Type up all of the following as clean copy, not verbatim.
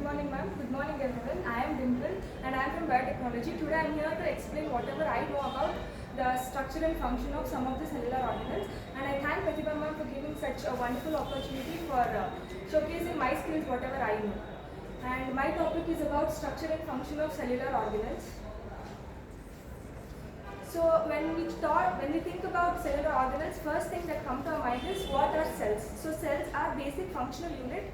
morning, ma'am. Good morning, everyone. I am Dimple and I am from biotechnology. Today I am here to explain whatever I know about the structure and function of some of the cellular organelles. And I thank Pratibha ma'am for giving such a wonderful opportunity for showcasing my skills, whatever I know. And my topic is about structure and function of cellular organelles. So when we think about cellular organelles, first thing that comes to our mind is what are cells. So cells are basic functional unit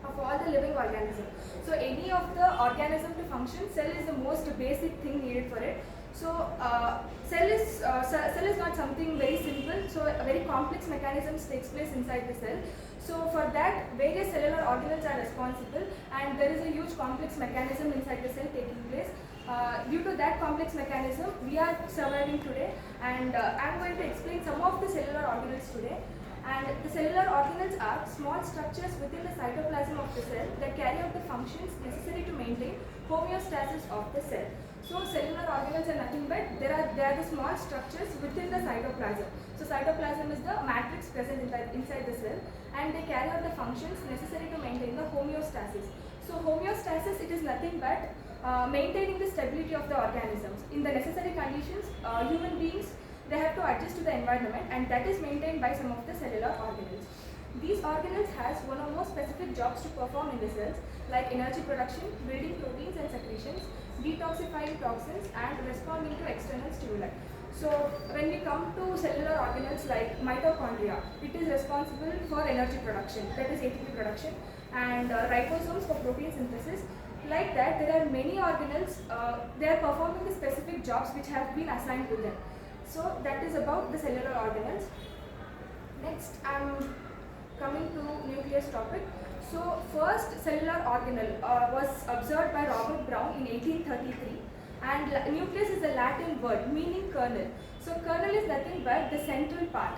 of all the living organisms. So any of the organism to function, cell is the most basic thing needed for it. So cell is not something very simple. So a very complex mechanisms takes place inside the cell. So for that, various cellular organelles are responsible, and there is a huge complex mechanism inside the cell taking place. Due to that complex mechanism, we are surviving today, and I am going to explain some of the cellular organelles today. And the cellular organelles are small structures within the cytoplasm of the cell that carry out the functions necessary to maintain homeostasis of the cell. So cellular organelles are nothing but they are the small structures within the cytoplasm. So cytoplasm is the matrix present inside the cell, and they carry out the functions necessary to maintain the homeostasis. So homeostasis, it is nothing but maintaining the stability of the organisms. In the necessary conditions, human beings, they have to adjust to the environment, and that is maintained by some of the cellular organelles. These organelles has one or more specific jobs to perform in the cells, like energy production, building proteins and secretions, detoxifying toxins, and responding to external stimuli. So when we come to cellular organelles like mitochondria, it is responsible for energy production, that is ATP production, and ribosomes for protein synthesis. Like that, there are many organelles, they are performing the specific jobs which have been assigned to them. So that is about the cellular organelles. Next, I am coming to nucleus topic. So first cellular organelle was observed by Robert Brown in 1833, and nucleus is a Latin word meaning kernel. So kernel is nothing but the central part.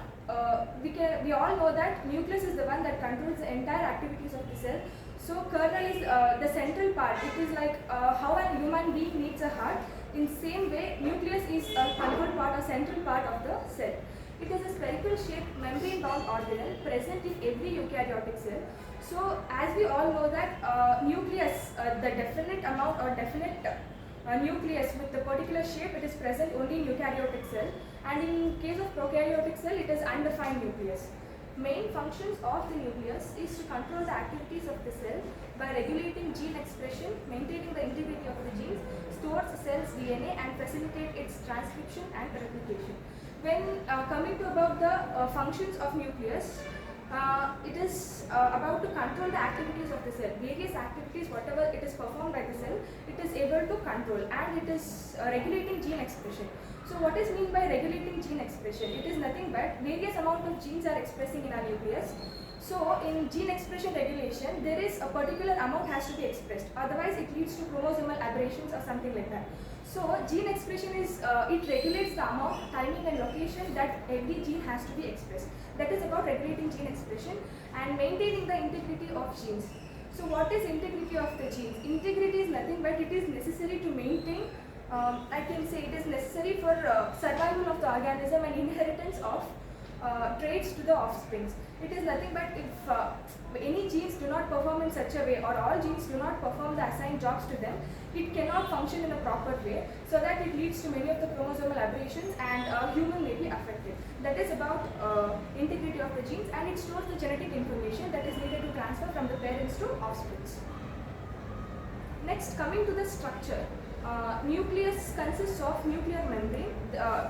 We all know that nucleus is the one that controls the entire activities of the cell. So kernel is the central part. It is like how a human being needs a heart. In same way, nucleus is a control part, a central part of the cell. It is a spherical shaped membrane-bound organelle present in every eukaryotic cell. So as we all know that nucleus, the definite amount or definite nucleus with the particular shape, it is present only in eukaryotic cell, and in case of prokaryotic cell, it is undefined nucleus. Main functions of the nucleus is to control the activities of the cell by regulating gene expression, maintaining the integrity of the genes, stores the cell's DNA, and facilitate its transcription and replication. When coming to about the functions of nucleus, it is about to control the activities of the cell. Various activities, whatever it is performed by the cell, it is able to control, and it is regulating gene expression. So what is meant by regulating gene expression? It is nothing but various amount of genes are expressing in our nucleus. So in gene expression regulation, there is a particular amount has to be expressed. Otherwise, it leads to chromosomal aberrations or something like that. So gene expression is, it regulates the amount, timing and location that every gene has to be expressed. That is about regulating gene expression and maintaining the integrity of genes. So what is integrity of the genes? Integrity is nothing but it is necessary to maintain, I can say it is necessary for survival of the organism and inheritance of traits to the offsprings. It is nothing but if any genes do not perform in such a way, or all genes do not perform the assigned jobs to them, it cannot function in a proper way, so that it leads to many of the chromosomal aberrations, and human may be affected. That is about integrity of the genes, and it stores the genetic information that is needed to transfer from the parents to offsprings. Next, coming to the structure. Nucleus consists of nuclear membrane,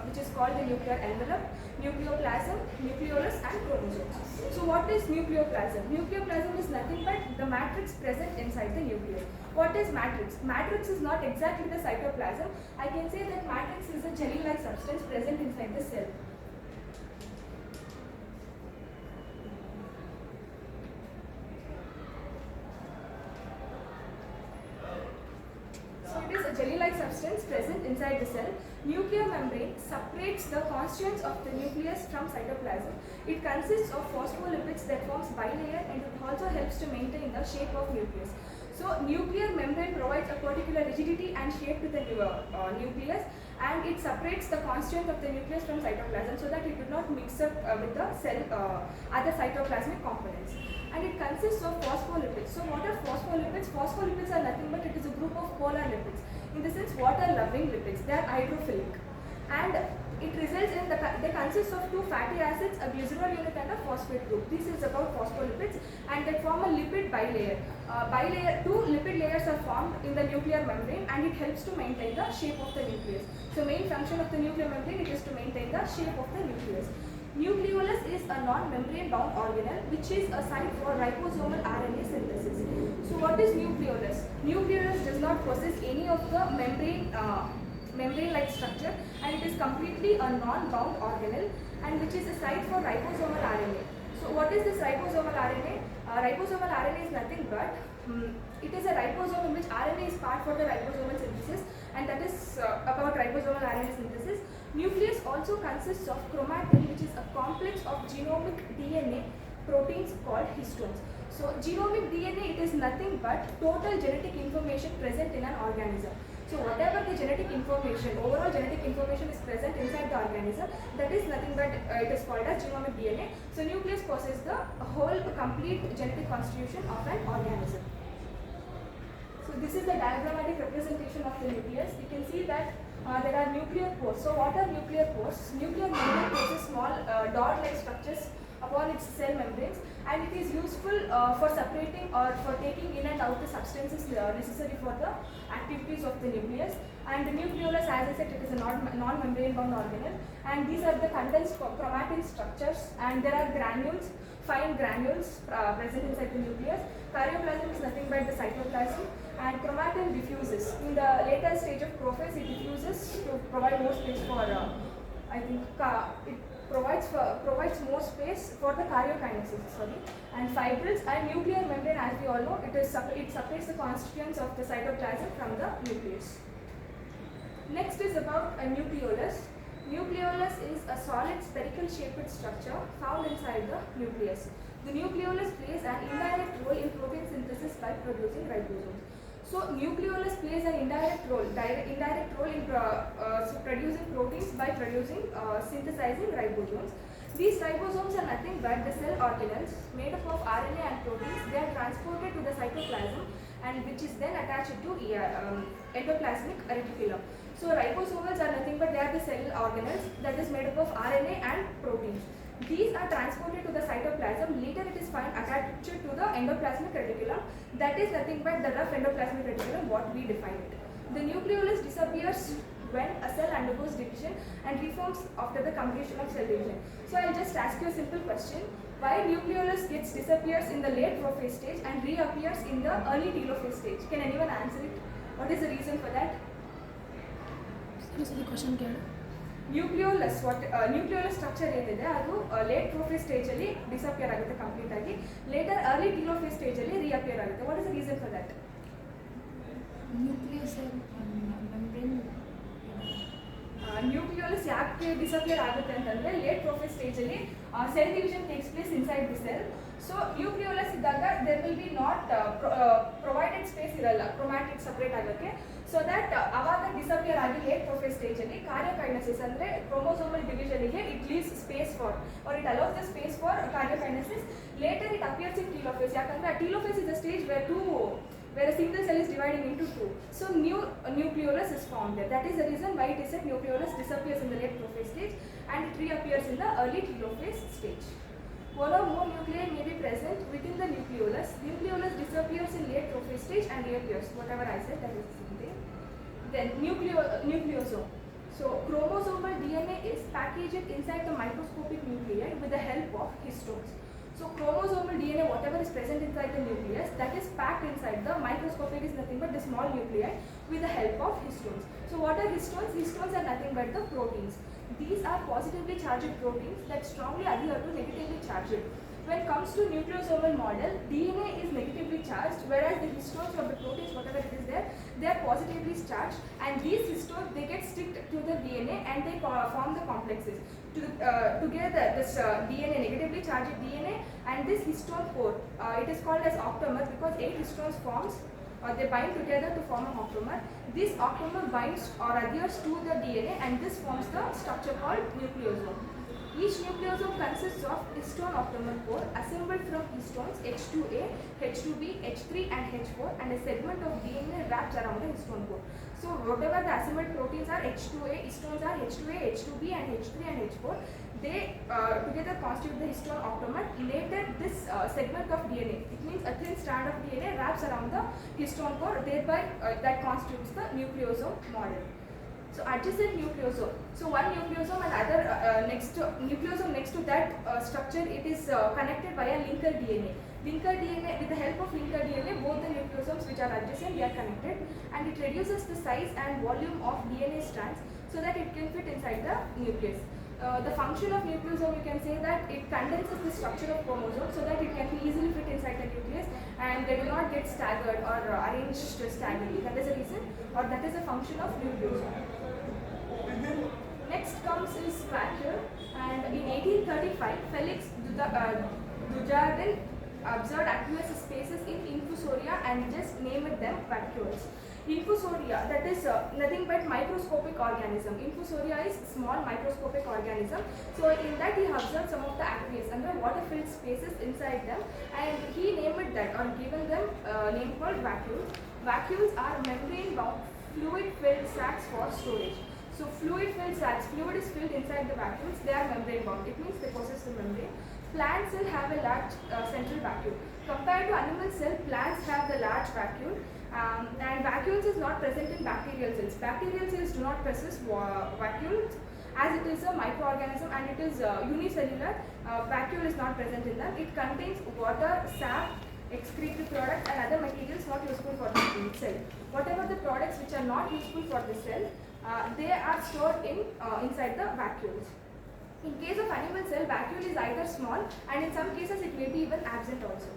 which is called the nuclear envelope, nucleoplasm, nucleolus, and chromosomes. So what is nucleoplasm? Nucleoplasm is nothing but the matrix present inside the nucleus. What is matrix? Matrix is not exactly the cytoplasm. I can say that matrix is a jelly-like substance present inside the cell. So it is a jelly-like substance present inside the cell. Nuclear membrane separates the constituents of the nucleus from cytoplasm. It consists of phospholipids that forms bilayer, and it also helps to maintain the shape of nucleus. So nuclear membrane provides a particular rigidity and shape to the nucleus, and it separates the constituent of the nucleus from cytoplasm so that it do not mix up with the cell other cytoplasmic components. And it consists of phospholipids. So what are phospholipids? phospholipids are nothing but it is a group of polar lipids. In the sense, water-loving lipids. They are hydrophilic, and it results in they consist of two fatty acids, a glycerol unit, and a phosphate group. This is about phospholipids, and they form a lipid bilayer. Two lipid layers are formed in the nuclear membrane, and it helps to maintain the shape of the nucleus. So, main function of the nuclear membrane it is to maintain the shape of the nucleus. Nucleolus is a non-membrane bound organelle which is a site for ribosomal RNA synthesis. So what is nucleolus? Nucleolus does not possess any of the membrane-like structure, and it is completely a non-bound organelle and which is a site for ribosomal RNA. So what is this ribosomal RNA? Ribosomal RNA is nothing but it is a ribosome in which RNA is part for the ribosomal synthesis, and that is about ribosomal RNA synthesis. Nucleus also consists of chromatin, which is a complex of genomic DNA proteins called histones. So genomic DNA, it is nothing but total genetic information present in an organism. So whatever the genetic information, overall genetic information is present inside the organism, that is nothing but it is called as genomic DNA. So nucleus possesses the whole complete genetic constitution of an organism. So this is the diagrammatic representation of the nucleus. You can see that there are nuclear pores. So what are nuclear pores? Nuclear membrane possesses small dot-like structures upon its cell membranes, and it is useful for separating or for taking in and out the substances necessary for the activities of the nucleus. And the nucleolus, as I said, it is a non-membrane bound organelle, and these are the condensed chromatin structures, and there are granules, fine granules present inside the nucleus. Karyoplasm is nothing but the cytoplasm, and chromatin diffuses. In the later stage of prophase, it diffuses to provide more space for, it provides more space for the karyokinesis, and fibrils and nuclear membrane, as we all know, it separates the constituents of the cytoplasm from the nucleus. Next is about a nucleolus. Nucleolus is a solid spherical shaped structure found inside the nucleus. The nucleolus plays an indirect role in protein synthesis by producing ribosomes. So nucleolus plays an indirect role in producing proteins by synthesizing ribosomes. These ribosomes are nothing but the cell organelles made up of RNA and proteins. They are transported to the cytoplasm, and which is then attached to endoplasmic reticulum. So ribosomes are nothing but they are the cell organelles that is made up of RNA and proteins. These are transported to the cytoplasm. Later it is found attached to the endoplasmic reticulum. That is nothing but the rough endoplasmic reticulum what we define it. The nucleolus disappears when a cell undergoes division and reforms after the completion of cell division. So I will just ask you a simple question. Why nucleolus disappears in the late prophase stage and reappears in the early telophase stage? Can anyone answer it? What is the reason for that? Nucleolus structure ಏನಿದೆ ಅದು late prophase stage ಅಲ್ಲಿ disappear ಆಗುತ್ತೆ complete ಆಗಿ. Later early telophase stage ಅಲ್ಲಿ reappear ಆಗುತ್ತೆ. What is the reason for that? Nucleolus ಯಾಕೆ disappear ಆಗುತ್ತೆ ಅಂತಂದ್ರೆ ಲೇಟ್ ಪ್ರೊಫೇಸ್ ಸ್ಟೇಜ್ ಅಲ್ಲಿ cell division takes place inside the cell. So nucleolus ಇದ್ದಾಗ there will be not provided space ಇರಲ್ಲ chromatid separate ಆಗೋಕ್ಕೆ. So that ಅವಾಗ disappear ಆಗಿ late prophase stage ಅಲ್ಲಿ ಕಾರ್ಯೋಕೈನೆಸಿಸ್ ಅಂದ್ರೆ ಕ್ರೋಮೋಸೋಮಲ್ ಡಿವಿಷನ್ಗೆ it leaves space for or it allows the space for karyokinesis. Later it appears in telophase. ಯಾಕಂದ್ರೆ ಆ telophase is the stage where a single cell is dividing into two. So new nucleolus is formed there. That is the reason why it is said nucleolus disappears in the late prophase stage and it reappears in the early telophase stage. One or more nuclei may be present within the nucleolus. Nucleolus disappears in late prophase stage and reappears. Whatever I said, that is the same thing. Then nucleosome. So chromosomal DNA is packaged inside the microscopic nuclei with the help of histones. So chromosomal DNA, whatever is present inside the nucleus, that is packed inside the microscopic is nothing but the small nuclei with the help of histones. So what are histones? Histones are nothing but the proteins. These are positively charged proteins that strongly adhere to negatively charged. When it comes to nucleosomal model, DNA is negatively charged, whereas the histones of the proteins, whatever it is there, they are positively charged, and these histones, they get sticked to the DNA and they form the complexes. Together, this DNA, negatively charged DNA, and this histone core, it is called as octamer because 8 histones forms, they bind together to form an octamer. This octamer binds or adheres to the DNA, and this forms the structure called nucleosome. Each nucleosome consists of histone octamer core assembled from histones H2A, H2B, H3 and H4, and a segment of DNA wraps around the histone core. So whatever the assembled proteins are H2A, histones are H2A, H2B and H3 and H4, they together constitute the histone octamer. Later this segment of DNA, it means a thin strand of DNA wraps around the histone core, thereby that constitutes the nucleosome model. So adjacent nucleosome. So one nucleosome and other nucleosome next to that structure, it is connected via linker DNA. Linker DNA, with the help of linker DNA, both the nucleosomes which are adjacent, they are connected, and it reduces the size and volume of DNA strands so that it can fit inside the nucleus. The function of nucleosome, you can say that it condenses the structure of chromosome so that it can be easily fit inside the nucleus and they do not get staggered or arranged staggeredly. That is a reason, or that is a function of nucleosome. Next comes is vacuole, and in 1835 Felix Dujardin observed aqueous spaces in infusoria and just named them vacuoles. Infusoria, that is nothing but microscopic organism. Infusoria is small microscopic organism. So in that he observed some of the aqueous and the water filled spaces inside them, and he named that or given them name called vacuoles. Vacuoles are membrane bound fluid filled sacs for storage. So fluid filled sacs, fluid is filled inside the vacuoles, they are membrane bound. It means they possess the membrane. Plants will have a large central vacuole. Compared to animal cell, plants have the large vacuole, and vacuoles is not present in bacterial cells. Bacterial cells do not possess vacuoles as it is a microorganism and it is unicellular. Vacuole is not present in them. It contains water, sap, excretory products and other materials not useful for the cell. Whatever the products which are not useful for the cell, they are stored inside the vacuoles. In case of animal cell, vacuole is either small and in some cases it may be even absent also.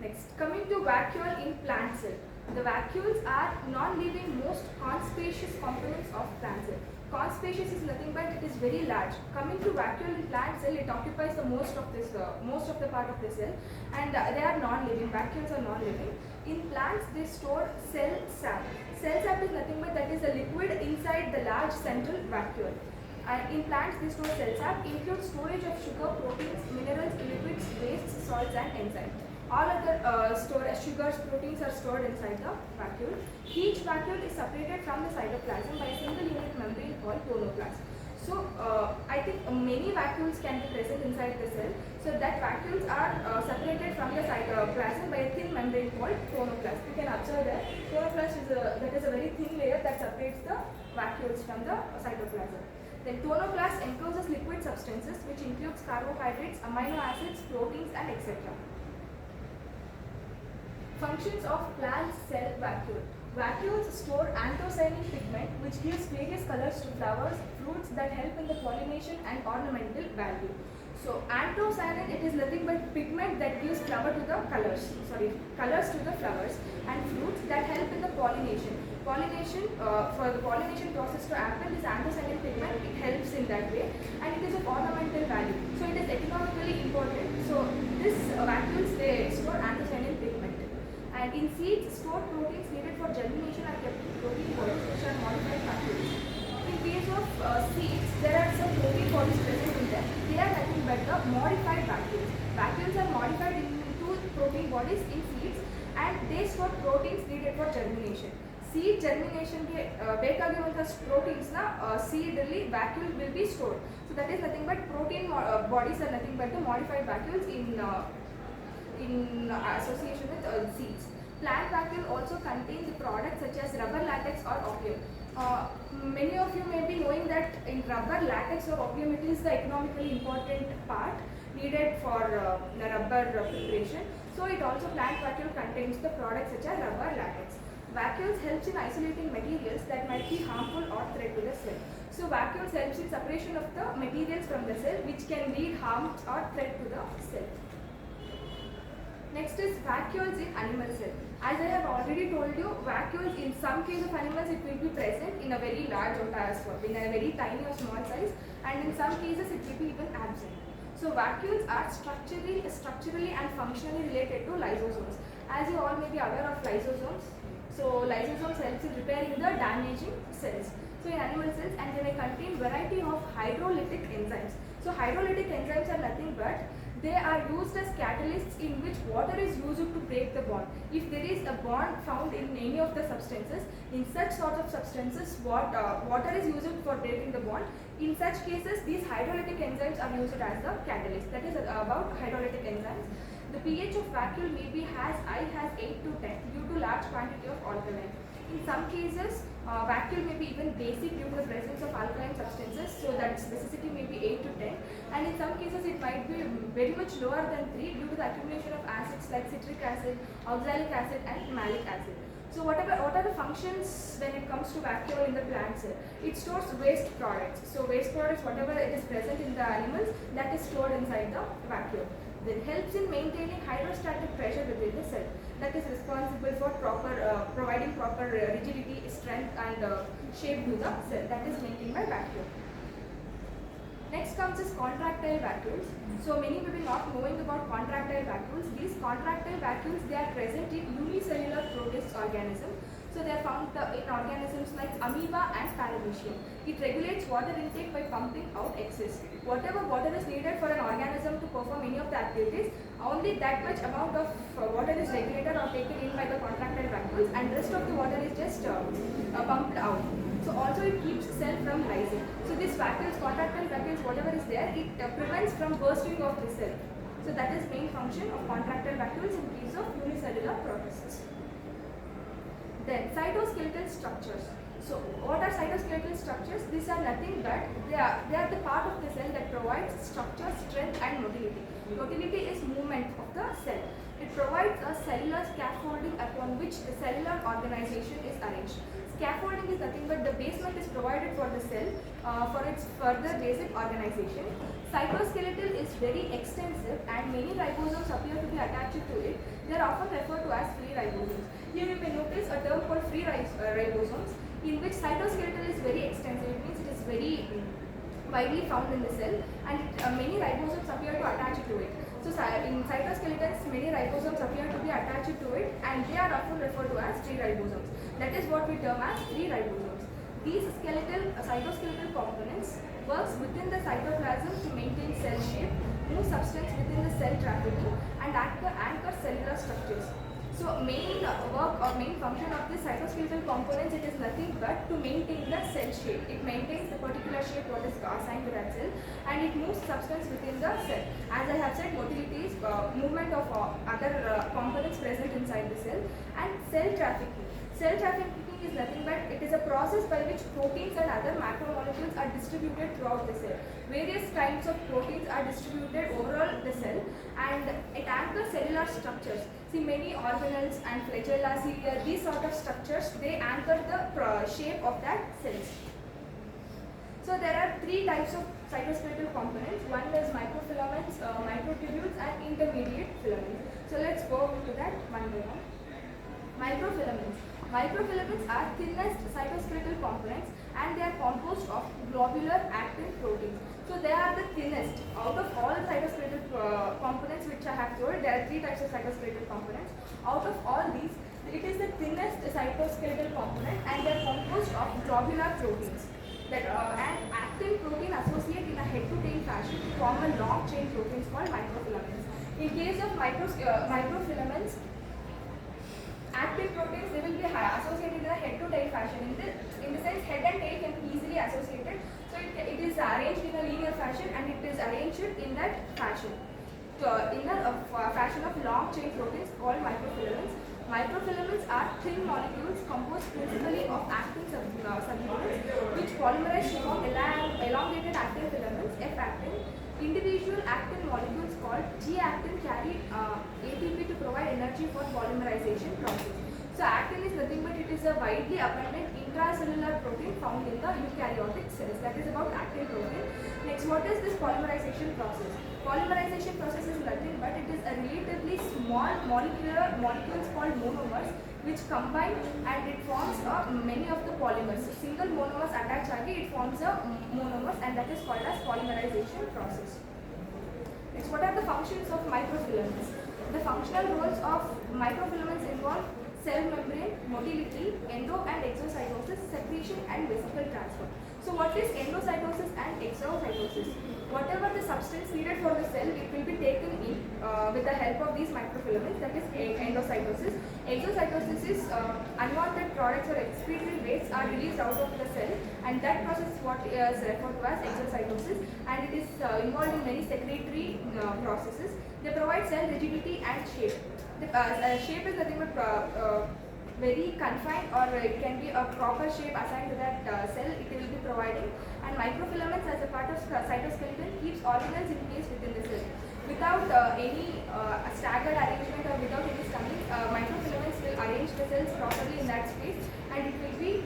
Next, coming to vacuole in plant cell. The vacuoles are non-living most conspacious components of plant cell. Conspacious is nothing but it is very large. Coming to vacuole in plant cell, it occupies the most of the part of the cell, and they are non-living. Vacuoles are non-living. In plants, they store cell sap. Cell sap is nothing but that is a liquid inside the large central vacuole. And in plants, they store cell sap, includes storage of sugar, proteins, minerals, liquids, wastes, salts and enzymes. All other sugars, proteins are stored inside the vacuole. Each vacuole is separated from the cytoplasm by a single unit membrane called tonoplast. So, I think many vacuoles can be present inside the cell. So, that vacuoles are separated from the cytoplasm by a thin membrane called tonoplast. You can observe that tonoplast is a very thin layer that separates the vacuoles from the cytoplasm. Then tonoplast encloses liquid substances which includes carbohydrates, amino acids, proteins and etc. Functions of plant cell vacuole. Vacuoles store anthocyanin pigment which gives various colors to flowers, fruits that help in the pollination and ornamental value. So anthocyanin, it is nothing but pigment that gives colors to the flowers and fruits that help in the pollination. For the pollination process to happen, this anthocyanin pigment, it helps in that way and it is of ornamental value. So it is economically important. So this vacuoles, they store anthocyanin pigment. And in seeds, stored proteins needed for germination are kept in protein bodies which are modified vacuoles. In case of seeds, there are some protein bodies present in them. They are nothing but the modified vacuoles. Vacuoles are modified into protein bodies in seeds and they store proteins needed for germination. Seed germination के ಬೇಕಾಗಿರುವಂತಹ proteins na seed ಅಲ್ಲಿ vacuole will be stored. So that is nothing but protein bodies are nothing but the modified vacuoles in association with seeds. Plant vacuole also contains products such as rubber latex or opium. Many of you may be knowing that in rubber latex or opium it is the economically important part needed for rubber preparation. So it also plant vacuole contains the products such as rubber latex. Vacuoles helps in isolating materials that might be harmful or threat to the cell. So vacuoles helps in separation of the materials from the cell which can lead harm or threat to the cell. Next is vacuoles in animal cell. As I have already told you, vacuoles in some case of animals it will be present in a very large otasphere, in a very tiny or small size, and in some cases it will be even absent. So vacuoles are structurally and functionally related to lysosomes. As you all may be aware of lysosomes, so lysosomes helps in repairing the damaging cells. so in animal cells, and they may contain variety of hydrolytic enzymes. So hydrolytic enzymes are nothing but they are used as catalysts in which water is used to break the bond. If there is a bond found in any of the substances, in such sort of substances, water is used for breaking the bond. In such cases, these hydrolytic enzymes are used as the catalyst. That is about hydrolytic enzymes. The pH of vacuole may be has 8 to 10 due to large quantity of alkaline. In some cases, vacuole may be even basic due to the presence of alkaline substances, so that specificity may be 8 to 10, and in some cases it might be very much lower than 3 due to the accumulation of acids like citric acid, oxalic acid and malic acid. So what are the functions when it comes to vacuole in the plant cell? It stores waste products. So waste products, whatever it is present in the animals, that is stored inside the vacuole. Then helps in maintaining hydrostatic pressure within the cell. That is responsible for providing proper rigidity, strength and shape to the cell. That is maintained by vacuole. Next comes is contractile vacuoles. So many may be not knowing about contractile vacuoles. These contractile vacuoles, they are present in unicellular protist organisms. So they are found in organisms like amoeba and paramecium. It regulates water intake by pumping out excess. Whatever water is needed for an organism to perform any of the activities, only that much amount of water is regulated or taken in by the contractile vacuoles, and rest of the water is just pumped out. So also it keeps cell from rising. So these vacuoles, contractile vacuoles, whatever is there, it prevents from bursting of the cell. So that is main function of contractile vacuoles in case of unicellular protists. Then cytoskeletal structures. So what are cytoskeletal structures? These are nothing but they are the part of the cell that provides structure, strength and motility. Motility is movement of the cell. It provides a cellular scaffolding upon which the cellular organization is arranged. Scaffolding is nothing but the basement is provided for the cell for its further basic organization. Cytoskeletal is very extensive and many ribosomes appear to be attached to it. They are often referred to as free ribosomes. Here you may notice a term called free ribosomes, in which cytoskeletal is very extensive. It means it is very widely found in the cell, and many ribosomes appear to attach to it. So in cytoskeletons, many ribosomes appear to be attached to it, and they are often referred to as free ribosomes. That is what we term as free ribosomes. These cytoskeletal components works within the cytoplasm to maintain cell shape, move substance within the cell trafficking, and anchor cellular structures. So main work or main function of this cytoskeletal components, it is nothing but to maintain the cell shape. It maintains the particular shape what is assigned to that cell, and it moves substance within the cell. As I have said, motility is movement of other components present inside the cell, and cell trafficking. Cell trafficking is nothing but it is a process by which proteins and other macromolecules are distributed throughout the cell. Various kinds of proteins are distributed overall the cell, and it anchors cellular structures. See, many organelles and flagella, these sort of structures, they anchor the shape of that cells. So there are three types of cytoskeletal components. One is microfilaments, microtubules and intermediate filaments. So let's go to that one by one. Microfilaments. Microfilaments are thinnest cytoskeletal components, and they are composed of globular actin proteins. So they are the thinnest. Out of all the cytoskeletal components which I have told, there are three types of cytoskeletal components. Out of all these, it is the thinnest cytoskeletal component, and they are composed of globular proteins. That and actin protein associate in a head-to-tail fashion to form a long chain proteins called microfilaments. In case of microfilaments, actin proteins, they will be associated in a head-to-tail fashion. In the sense, head and tail can be easily associated. So it is arranged in a linear fashion, and it is arranged in that fashion. In a fashion of long chain proteins called microfilaments. Microfilaments are thin molecules composed principally of actin subunits, which polymerize to form elongated actin filaments, F-actin. Individual actin molecules called G-actin carry ATP to provide energy for polymerization process. So actin is nothing but it is a widely abundant intracellular protein found in the eukaryotic cells. That is about actin protein. Next, what is this polymerization process? Polymerization process is nothing but it is a relatively small molecules called monomers which combine, and it forms many of the polymers. So single monomers attach again, it forms a monomers, and that is called as polymerization process. Next, what are the functions of microfilaments? The functional roles of microfilaments involve cell membrane, motility, endo and exocytosis, secretion and vesicle transfer. So what is endocytosis and exocytosis? Whatever the substance needed for the cell, it will be taken in with the help of these microfilaments, that is endocytosis. Exocytosis is unwanted products or excretory waste are released out of the cell, and that process is what is referred to as exocytosis, and it is involved in many secretory processes. They provide cell rigidity and shape. The shape is nothing but very confined, or it can be a proper shape assigned to that cell it will be providing. And microfilaments as a part of cytoskeleton keeps organelles in place within the cell. Without any staggered arrangement or without any stumbling, microfilaments will arrange the cells properly in that space, and it will be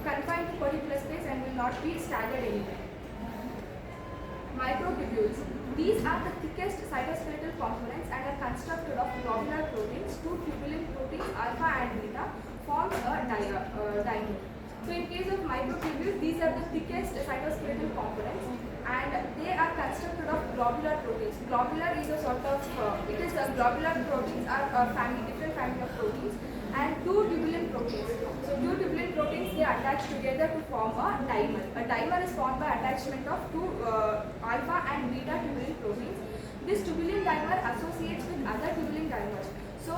confined to particular space and will not be staggered anywhere. Microtubules. These are the thickest cytoskeletal components and are constructed of globular proteins. Two tubulin proteins, alpha and beta, form a dimer. So in case of microtubules, these are the thickest cytoskeletal components, and they are constructed of globular proteins. Globular is a sort of, globular proteins are a different family of proteins, and two tubulin proteins. So two tubulin proteins, they attach together to form a dimer. A dimer is formed by attachment of two alpha and beta tubulin proteins. This tubulin dimer associates with other tubulin dimers. So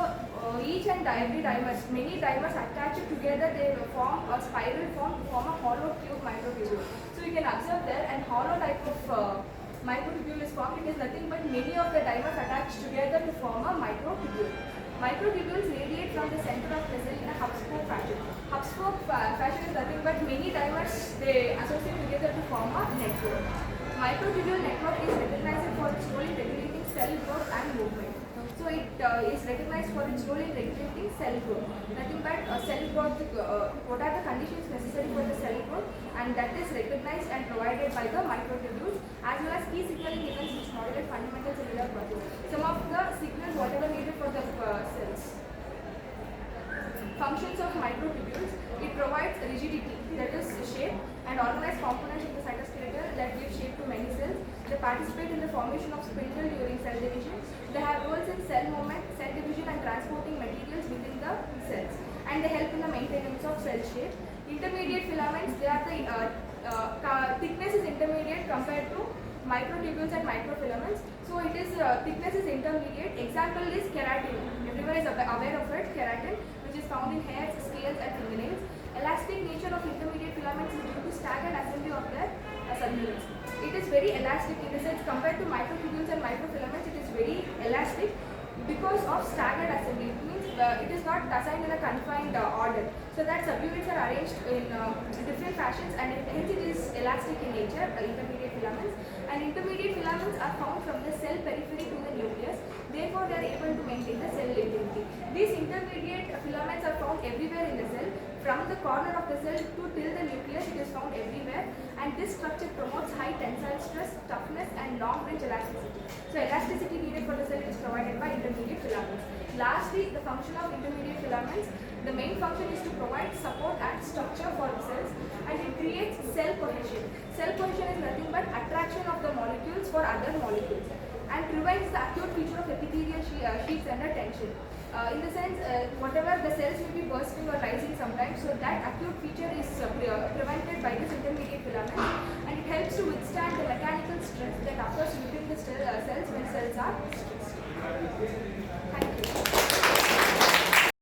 each and every dimers, many dimers attached together, they form a spiral form to form a hollow tube microtubule. So you can observe there, and hollow type of microtubule is formed. It is nothing but many of the dimers attached together to form a microtubule. Microtubules radiate from the center of the cell in a hub-spoke fashion. Hub-spoke fashion is nothing but many dimers, they associate together to form a network. Microtubule network is recognized for its role in regulating cell growth and movement. So it is recognized for its role in regulating cell growth. Nothing but cell growth, what are the conditions necessary for the cell growth, and that is recognized and provided by the microtubules, as well as key signaling events which modulate fundamental cellular processes. Some of the signals whatever needed for the cells. Functions of microtubules: it provides rigidity, that is shape, and organized components of the cytoskeleton that give shape to many cells. They participate in the formation of spindle during cell division. They have roles in cell movement, cell division, and transporting materials within the cells, and they help in the maintenance of cell shape. Intermediate filaments, they are the thickness is intermediate compared to microtubules and microfilaments. So it is thickness is intermediate. Example is keratin. Everyone is aware of it. Keratin, which is found in hairs, scales, and fingernails. Elastic nature of intermediate filaments is due to staggered assembly of their subunits. It is very elastic in the sense compared to microtubules and microfilaments. It is very elastic because of staggered assembly. It means it is not assigned in a confined order. So that subunits are arranged in different fashions, and hence it is elastic in nature. Intermediate filaments, and intermediate filaments are found from the cell periphery to the nucleus. Therefore, they are able to maintain the cell integrity. These intermediate filaments are found everywhere in the cell. From the corner of the cell to till the nucleus, it is found everywhere, and this structure promotes high tensile stress, toughness, and long-range elasticity. So elasticity needed for the cell is provided by intermediate filaments. Lastly, the function of intermediate filaments. The main function is to provide support and structure for the cells, and it creates cell cohesion. Cell cohesion is nothing but attraction of the molecules for other molecules, and prevents the acute feature of epithelial sheets under tension. In the sense, whatever the cells will be bursting or rising sometimes, so that acute feature is prevented by this intermediate filament, and it helps to withstand the mechanical stress that occurs within the cells when cells are stressed. Thank you.